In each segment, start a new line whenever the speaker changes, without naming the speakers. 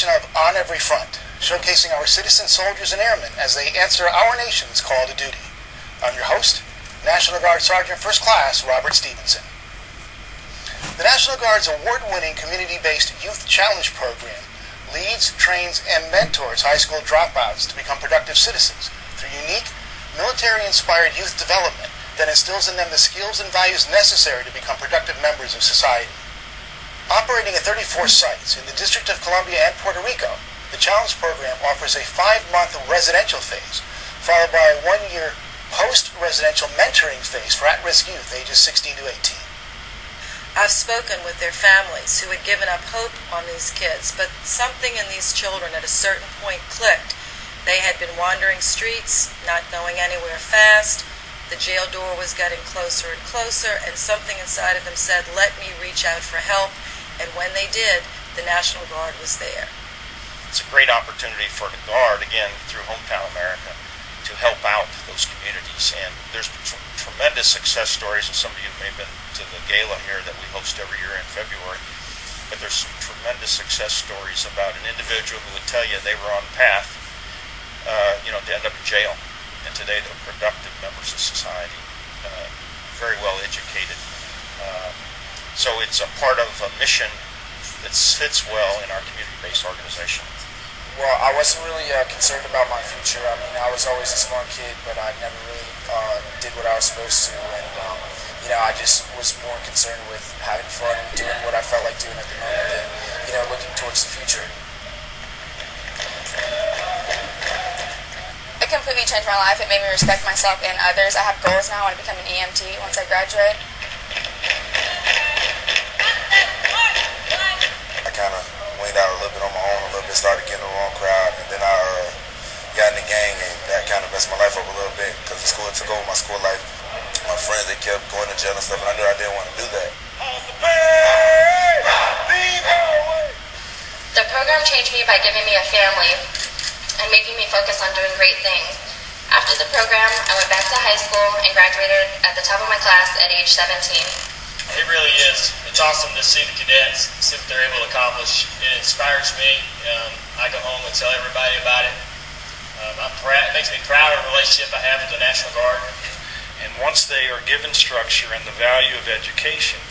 edition of On Every Front, showcasing our citizen soldiers and airmen as they answer our nation's call to duty. I'm your host, National Guard Sergeant First Class Robert Stevenson. The National Guard's award-winning community-based Youth Challenge program leads, trains, and mentors high school dropouts to become productive citizens through unique, military-inspired youth development that instills in them the skills and values necessary to become productive members of society. Operating at 34 sites in the District of Columbia and Puerto Rico, the Challenge program offers a 5-month residential phase, followed by a 1-year post-residential mentoring phase for at-risk youth ages 16 to 18.
I've spoken with their families who had given up hope on these kids, but something in these children at a certain point clicked. They had been wandering streets, not going anywhere fast. The jail door was getting closer and closer, and something inside of them said, "Let me reach out for help." And when they did, the National Guard was there.
It's a great opportunity for the Guard, again, through Hometown America, to help out those communities. And there's tremendous success stories, and some of you may have been to the gala here that we host every year in February. But there's some tremendous success stories about an individual who would tell you they were on path, to end up in jail. And today they're productive members of society, very well educated. So it's a part of a mission that fits well in our community-based organization.
Well, I wasn't really concerned about my future. I mean, I was always a smart kid, but I never really did what I was supposed to. And, I just was more concerned with having fun and doing what I felt like doing at the moment than, looking towards the future.
It completely changed my life. It made me respect myself and others. I have goals now. I want to become an EMT once I graduate.
I kind of went out a little bit on my own, a little bit, started getting the wrong crowd, and then I got in the gang, and that kind of messed my life up a little bit because the school took over my school life. My friends, they kept going to jail and stuff, and I knew I didn't want to do that.
The program changed me by giving me a family and making me focus on doing great things. After the program, I went back to high school and graduated at the top of my class at age 17.
It really is. It's awesome to see the cadets, see what they're able to accomplish. It inspires me. I go home and tell everybody about it. It makes me proud of the relationship I have with the National Guard.
And once they are given structure and the value of education,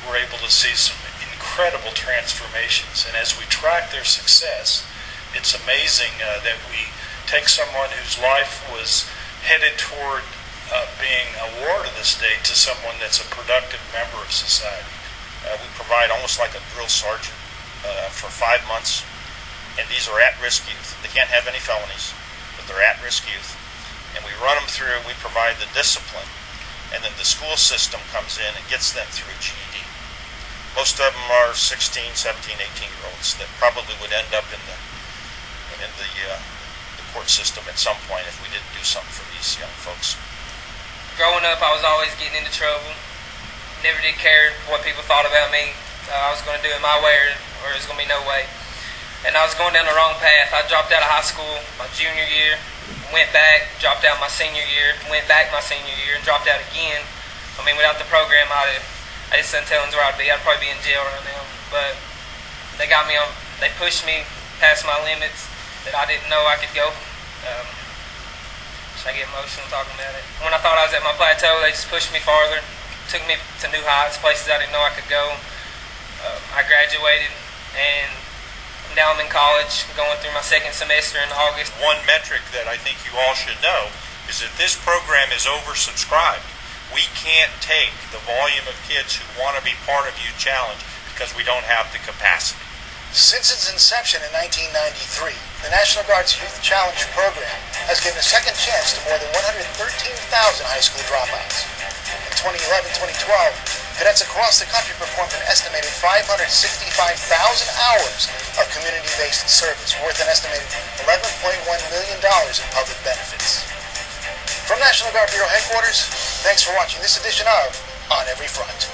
we're able to see some incredible transformations. And as we track their success, it's amazing that we take someone whose life was headed toward being a war to the state to someone that's a productive member of society. We provide almost like a drill sergeant for 5 months, and these are at-risk youth. They can't have any felonies, but they're at-risk youth. And we run them through, we provide the discipline, and then the school system comes in and gets them through GED. Most of them are 16, 17, 18-year-olds that probably would end up in the court system at some point if we didn't do something for these young folks.
Growing up, I was always getting into trouble. Never did care what people thought about me. I was going to do it my way or it was going to be no way. And I was going down the wrong path. I dropped out of high school my junior year, went back, dropped out my senior year, went back my senior year, and dropped out again. I mean, without the program, I just couldn't tell where I'd be. I'd probably be in jail right now. But they got me on. They pushed me past my limits that I didn't know I could go. I get emotional talking about it. When I thought I was at my plateau, they just pushed me farther, took me to new heights, places I didn't know I could go. I graduated, and now I'm in college, going through my second semester in August.
One metric that I think you all should know is that this program is oversubscribed. We can't take the volume of kids who want to be part of Youth Challenge because we don't have the capacity.
Since its inception in 1993, the National Guard's Youth Challenge program has given a second chance to more than 113,000 high school dropouts. In 2011-2012, cadets across the country performed an estimated 565,000 hours of community-based service, worth an estimated $11.1 million in public benefits. From National Guard Bureau Headquarters, thanks for watching this edition of On Every Front.